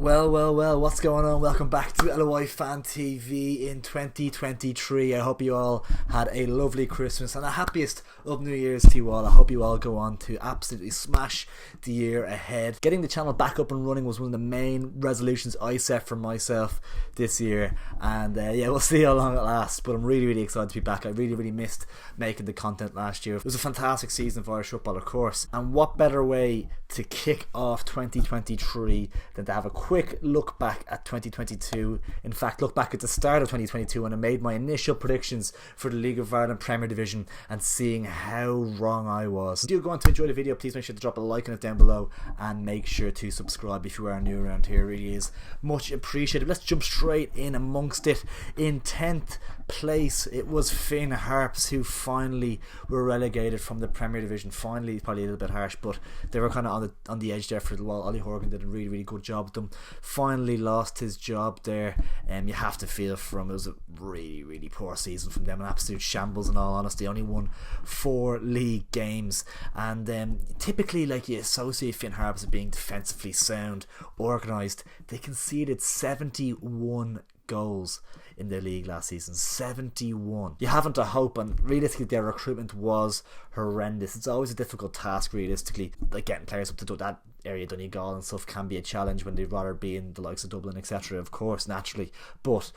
Well, what's going on? Welcome back to LOI Fan TV in 2023. I hope you all had a lovely Christmas and the happiest of New Year's to you all. I hope you all go on to absolutely smash the year ahead. Getting the channel back up and running was one of the main resolutions I set for myself this year, and we'll see how long it lasts, but I'm really excited to be back. I really missed making the content last year. It was a fantastic season for Irish football, of course, and what better way to kick off 2023 than to have a quick look back at 2022. In fact, look back at the start of 2022 when I made my initial predictions for the League of Ireland Premier Division and seeing how wrong I was. If you go on to enjoy the video, please make sure to drop a like on it down below and make sure to subscribe if you are new around here. It really is much appreciated. Let's jump straight in amongst it. In 10th place, it was Finn Harps, who finally were relegated from the Premier Division. Finally, probably a little bit harsh, but they were kind of on the edge there for a little while. Ollie Horgan did a really good job with them. Finally lost his job there, and you have to feel for him. It was a really poor season from them, an absolute shambles in all honesty. Only won 4 league games, and typically, like, you associate Finn Harps as being defensively sound, organised. They conceded 71 goals in their league last season. 71. You haven't a hope, and realistically their recruitment was horrendous. It's always a difficult task realistically, like getting players up to that area, Donegal and stuff, can be a challenge when they'd rather be in the likes of Dublin, etc., of course, naturally, but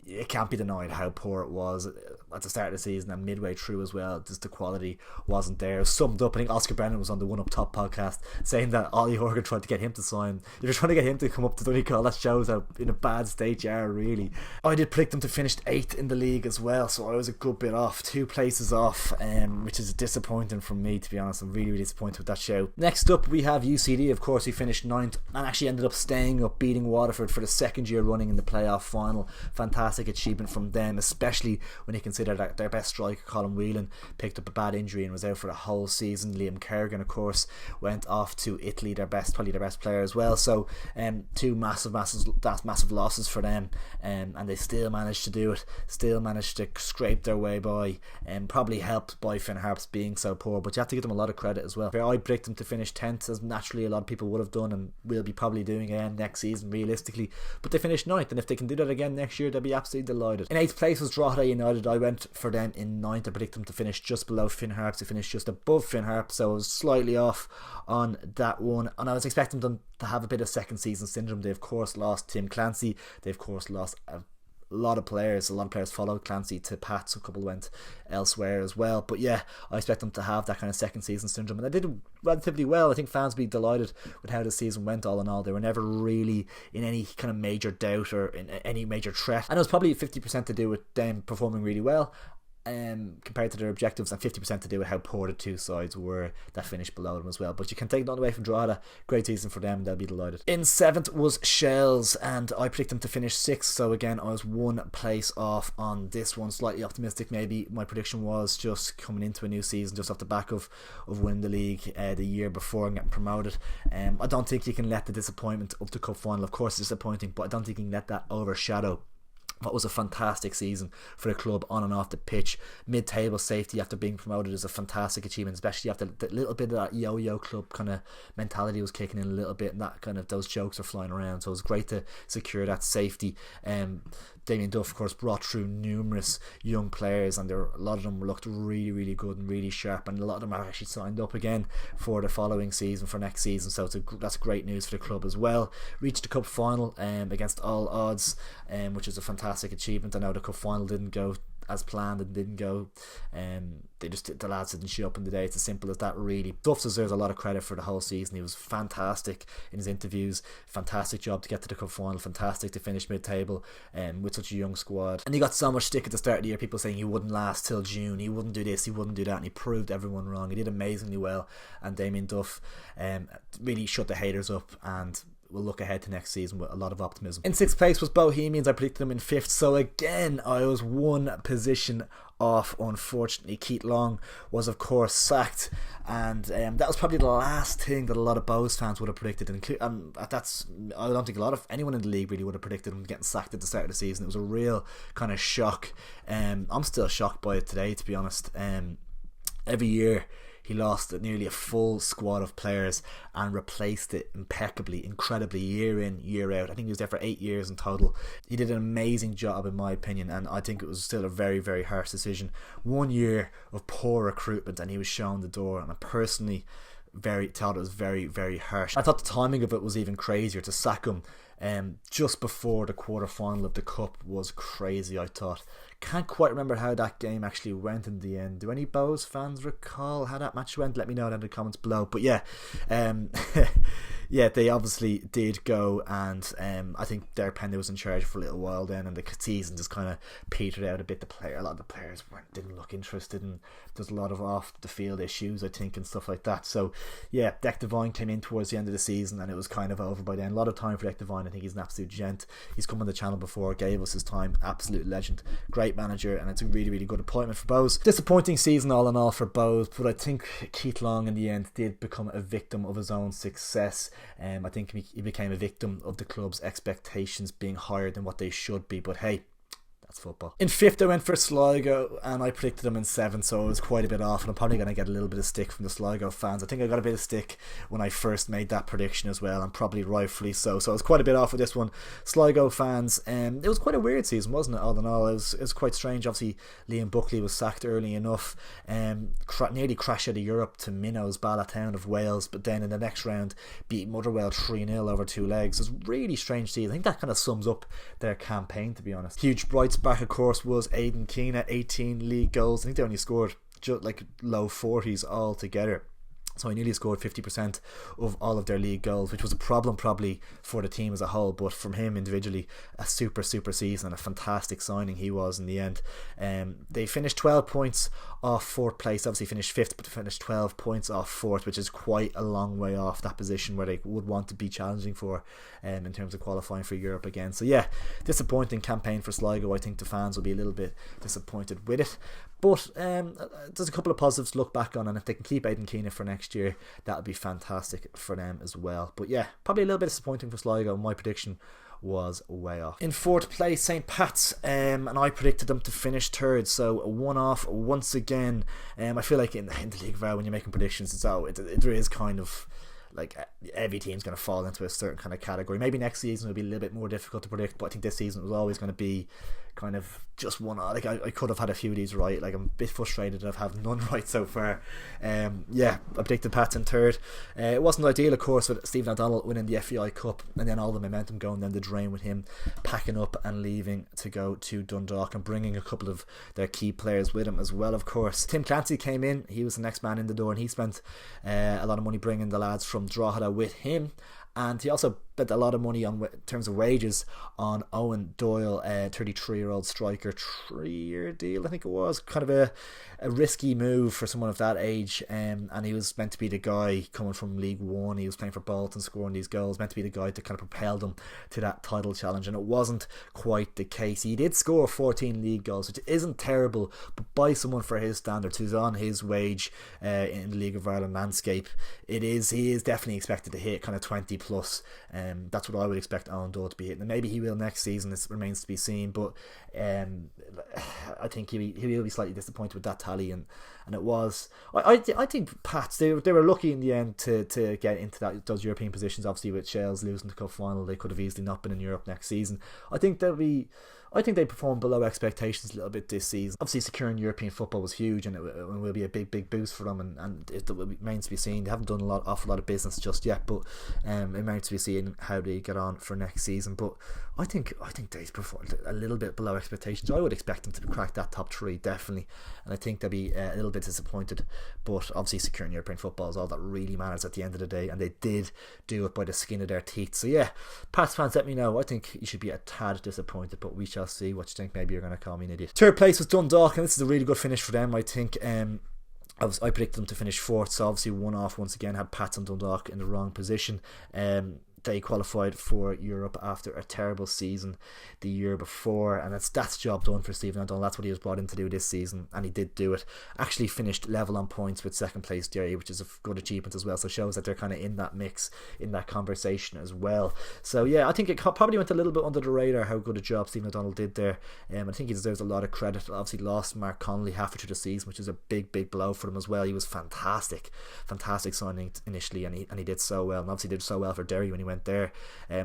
it can't be denied how poor it was at the start of the season and midway through as well. Just the quality wasn't there. Summed up, I think Oscar Brennan was on the One Up Top podcast saying that Ollie Horgan tried to get him to sign. If you're trying to get him to come up to Donegal, that shows how in a bad state you are, really. I did predict them to finish 8th in the league as well, so I was a good bit off, 2 places off, which is disappointing from me, to be honest. I'm really disappointed with that show. Next up we have UCD, of course, who finished 9th and actually ended up staying up, beating Waterford for the second year running in the playoff final. Fantastic achievement from them, especially when you consider that their best striker, Colin Whelan, picked up a bad injury and was out for the whole season. Liam Kerrigan, of course, went off to Italy, probably their best player as well. So 2 massive losses for them, and they still managed to do it, still managed to scrape their way by, and probably helped by Finn Harps being so poor, but you have to give them a lot of credit as well. I predict them to finish 10th, as naturally a lot of people would have done and will be probably doing again next season realistically, but they finished 9th, and if they can do that again next year, they'll be absolutely delighted. In 8th place was Drogheda United. I went for them in 9th. I predict them to finish just below Finn Harps. They finished just above Finn Harps, so I was slightly off on that one, and I was expecting them to have a bit of second season syndrome. They of course lost Tim Clancy, they of course lost a lot of players followed Clancy to Pats, a couple went elsewhere as well, but yeah, I expect them to have that kind of second season syndrome, and they did relatively well. I think fans will be delighted with how the season went all in all. They were never really in any kind of major doubt or in any major threat, and it was probably 50% to do with them performing really well compared to their objectives, and 50% to do with how poor the 2 sides were that finished below them as well. But you can take none away from Drogheda. Great season for them, they'll be delighted. In 7th was Shells, and I predict them to finish 6th, so again I was 1 place off on this one. Slightly optimistic maybe. My prediction was just coming into a new season just off the back of winning the league the year before and getting promoted. I don't think you can let the disappointment of the cup final, of course it's disappointing, but I don't think you can let that overshadow what was a fantastic season for the club on and off the pitch. Mid-table safety after being promoted is a fantastic achievement, especially after the little bit of that yo-yo club kind of mentality was kicking in a little bit, and that kind of those jokes are flying around, so it was great to secure that safety. Damien Duff of course brought through numerous young players, and a lot of them looked really good and really sharp, and a lot of them are actually signed up again for the following season, for next season, so that's great news for the club as well. Reached the cup final against all odds, which is a fantastic achievement. I know the cup final didn't go as planned and didn't go, the lads didn't show up in the day. It's as simple as that, really. Duff deserves a lot of credit for the whole season. He was fantastic in his interviews, fantastic job to get to the cup final, fantastic to finish mid-table with such a young squad, and he got so much stick at the start of the year, people saying he wouldn't last till June, he wouldn't do this, he wouldn't do that, and he proved everyone wrong. He did amazingly well, and Damien Duff really shut the haters up, and we'll look ahead to next season with a lot of optimism. In 6th place was Bohemians. I predicted them in 5th, so again I was 1 position off, unfortunately. Keith Long was of course sacked, and that was probably the last thing that a lot of Bows fans would have predicted, and that's, I don't think a lot of anyone in the league really would have predicted him getting sacked at the start of the season. It was a real kind of shock. I'm still shocked by it today, to be honest. Every year he lost nearly a full squad of players and replaced it impeccably, incredibly, year in, year out. I think he was there for 8 years in total. He did an amazing job in my opinion, and I think it was still a very, very harsh decision. 1 year of poor recruitment and he was shown the door, and I personally thought it was very, very harsh. I thought the timing of it was even crazier. To sack him just before the quarter-final of the Cup was crazy, I thought. Can't quite remember how that game actually went in the end. Do any Bows fans recall how that match went? Let me know down in the comments below. But yeah, yeah, they obviously did go, and I think Derek Penny was in charge for a little while then, and the season just kind of petered out a bit. A lot of the players didn't look interested, and there's a lot of off the field issues, I think, and stuff like that. So yeah, Dec Devine came in towards the end of the season, and it was kind of over by then. A lot of time for Dec Devine. I think he's an absolute gent. He's come on the channel before, gave us his time, absolute legend, great manager, and it's a really, really good appointment for Bows. Disappointing season all in all for Bows, but I think Keith Long in the end did become a victim of his own success. I think he became a victim of the club's expectations being higher than what they should be, but hey, that's football. In 5th I went for Sligo, and I predicted them in 7th, so it was quite a bit off, and I'm probably going to get a little bit of stick from the Sligo fans. I think I got a bit of stick when I first made that prediction as well, and probably rightfully so I was quite a bit off with this one. Sligo fans, it was quite a weird season, wasn't it, all in all? It was quite strange. Obviously Liam Buckley was sacked early enough, nearly crashed out of Europe to Minnows, Ballatown of Wales, but then in the next round beat Motherwell 3-0 over 2 legs. It was a really strange season. I think that kind of sums up their campaign, to be honest. Huge bright back, of course, was Aidan Keane, 18 league goals. I think they only scored just like low 40s altogether. So he nearly scored 50% of all of their league goals, which was a problem probably for the team as a whole, but from him individually, a super season and a fantastic signing he was in the end. They finished 12 points off 4th place, obviously finished 5th, but finished 12 points off 4th, which is quite a long way off that position where they would want to be challenging for in terms of qualifying for Europe again. So yeah, disappointing campaign for Sligo. I think the fans will be a little bit disappointed with it. But there's a couple of positives to look back on, and if they can keep Aidan Keane for next year, that would be fantastic for them as well. But yeah, probably a little bit disappointing for Sligo. My prediction was way off. In 4th place, St. Pat's, and I predicted them to finish 3rd, so one off once again. I feel like in the league of when you're making predictions, there is kind of like every team's going to fall into a certain kind of category. Maybe next season will be a little bit more difficult to predict, but I think this season was always going to be kind of just one. Like I could have had a few of these right. Like I'm a bit frustrated that I've had none right so far. Yeah, I predicted Pats in 3rd. It wasn't ideal, of course, with Stephen O'Donnell winning the FAI Cup and then all the momentum going down the drain with him packing up and leaving to go to Dundalk and bringing a couple of their key players with him as well, of course. Tim Clancy came in. He was the next man in the door, and he spent a lot of money bringing the lads from Drogheda with him. And he also spent a lot of money in terms of wages on Owen Doyle, 33-year-old striker, 3-year deal, I think it was. Kind of a risky move for someone of that age, and he was meant to be the guy coming from League One. He was playing for Bolton, scoring these goals, meant to be the guy to kind of propel them to that title challenge, and it wasn't quite the case. He did score 14 league goals, which isn't terrible, but by someone for his standards, who's on his wage in the League of Ireland landscape, he is definitely expected to hit kind of 20 plus. That's what I would expect Owen Doyle to be hitting, and maybe he will next season. This remains to be seen, but I think he will be slightly disappointed with that tally, and it was. I think Pats, they were lucky in the end to get into those European positions. Obviously, with Shels losing the cup final, they could have easily not been in Europe next season. I think they performed below expectations a little bit this season. Obviously, securing European football was huge, and it will be a big boost for them, and it remains to be seen. They haven't done awful lot of business just yet, but it remains to be seen how they get on for next season. But I think they performed a little bit below expectations. I would expect them to crack that top 3, definitely, and I think they'll be a little bit disappointed. But obviously, securing European football is all that really matters at the end of the day, and they did do it by the skin of their teeth. So yeah, Pats fans, let me know. I think you should be a tad disappointed, but we shall see what you think. Maybe you're going to call me an idiot. 3rd place was Dundalk, and this is a really good finish for them, I think. I predicted them to finish 4th, so obviously one off once again. Had Pats and Dundalk in the wrong position. they qualified for Europe after a terrible season the year before, and that's job done for Stephen O'Donnell. That's what he was brought in to do this season, and he did do it. Actually finished level on points with second place Derry, which is a good achievement as well, so it shows that they're kind of in that mix, in that conversation as well. So yeah, I think it probably went a little bit under the radar how good a job Stephen O'Donnell did there. I think he deserves a lot of credit. Obviously lost Mark Connolly halfway through the season, which is a big blow for him as well. He was fantastic signing initially, and he did so well, and obviously did so well for Derry when he went there.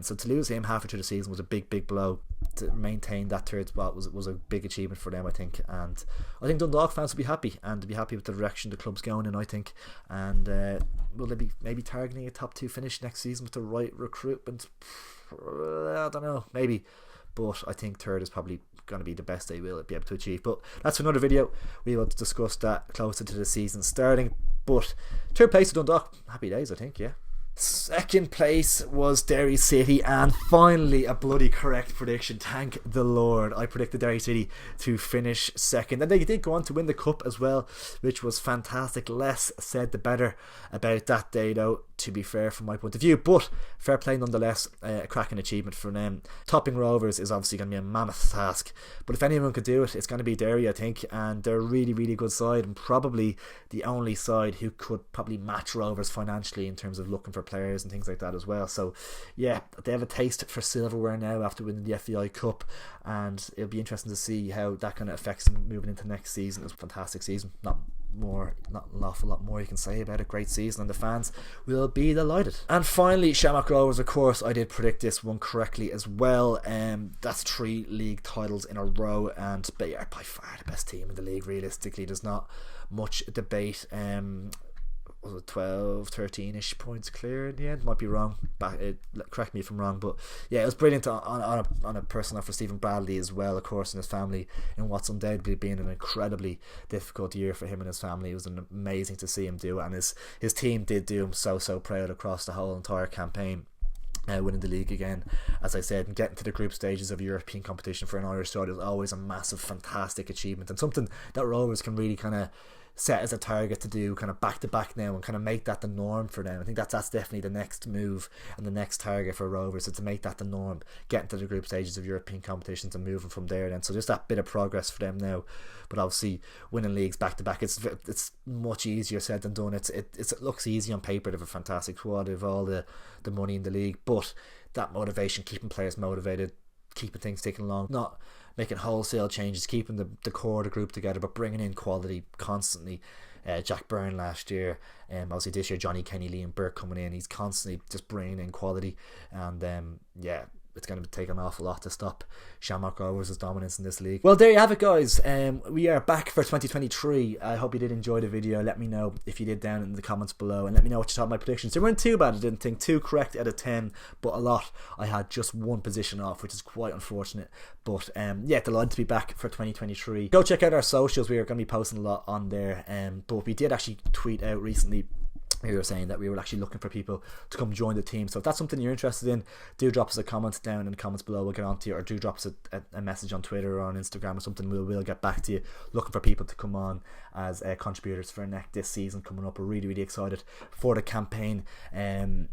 So to lose him halfway through the season was a big blow. To maintain that third spot was a big achievement for them, I think, and I think Dundalk fans will be happy, and to be happy with the direction the club's going in, I think. And will they be maybe targeting a top 2 finish next season with the right recruitment? I don't know, maybe, but I think third is probably going to be the best they will be able to achieve. But that's for another video. We will discuss that closer to the season starting. But third place to Dundalk, happy days, I think. Yeah. Second place was Derry City, and finally a bloody correct prediction, thank the Lord. I predicted Derry City to finish second, and they did go on to win the cup as well, which was fantastic. Less said the better about that day though, to be fair, from my point of view, but fair play nonetheless. A cracking achievement for them. Topping Rovers is obviously going to be a mammoth task, but if anyone could do it, it's going to be Derry, I think, and they're a really good side, and probably the only side who could probably match Rovers financially in terms of looking for players and things like that as well. So yeah, they have a taste for silverware now after winning the FAI Cup, and it'll be interesting to see how that kind of affects them moving into next season. It was a fantastic season, not an awful lot more you can say about it. Great season, and the fans will be delighted. And finally, Shamrock Rovers, of course, I did predict this one correctly as well. That's 3 league titles in a row, and they are by far the best team in the league. Realistically, there's not much debate. Was it 12, 13-ish points clear in the end? Might be wrong. Correct me if I'm wrong, but yeah, it was brilliant on a personal for Stephen Bradley as well, of course, and his family, in what's undoubtedly been an incredibly difficult year for him and his family. It was amazing to see him do it, and his team did do him so proud across the whole entire campaign. Winning the league again, as I said, and getting to the group stages of European competition for an Irish side is always a massive, fantastic achievement, and something that Rovers can really kind of set as a target to do kind of back to back now, and kind of make that the norm for them. I think that's definitely the next move and the next target for Rovers, is to make that the norm, getting to the group stages of European competitions and moving from there then. So just that bit of progress for them now, but obviously winning leagues back to back, it's much easier said than done. It looks easy on paper. They have a fantastic squad, they have all the money in the league, but that motivation, keeping players motivated, keeping things ticking along, not making wholesale changes, keeping the core of the group together, but bringing in quality constantly. Jack Byrne last year, obviously this year Johnny Kenny, Liam Burke coming in. He's constantly just bringing in quality, and yeah, it's going to take an awful lot to stop Shamrock Rovers' dominance in this league. Well, there you have it, guys. We are back for 2023. I hope you did enjoy the video. Let me know if you did down in the comments below, and let me know what you thought of my predictions. They weren't too bad. I didn't think 2 correct out of 10, but a lot. I had just 1 position off, which is quite unfortunate. But yeah, delighted to be back for 2023. Go check out our socials. We are going to be posting a lot on there. But we did actually tweet out recently. We were saying that we were actually looking for people to come join the team. So if that's something you're interested in, do drop us a comment down in the comments below. We'll get on to you, or do drop us a message on Twitter or on Instagram or something. We'll get back to you, looking for people to come on as contributors for this season coming up. We're really excited for the campaign. And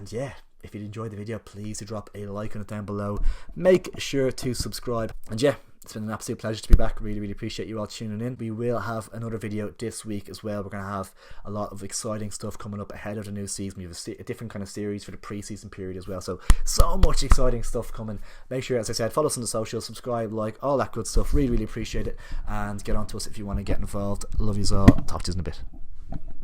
yeah, if you enjoyed the video, please do drop a like on it down below. Make sure to subscribe. And yeah, it's been an absolute pleasure to be back. Really appreciate you all tuning in. We will have another video this week as well. We're going to have a lot of exciting stuff coming up ahead of the new season. We have a different kind of series for the pre-season period as well. So much exciting stuff coming. Make sure, as I said, follow us on the socials, subscribe, like, all that good stuff. Really appreciate it. And get on to us if you want to get involved. Love you all. Talk to you in a bit.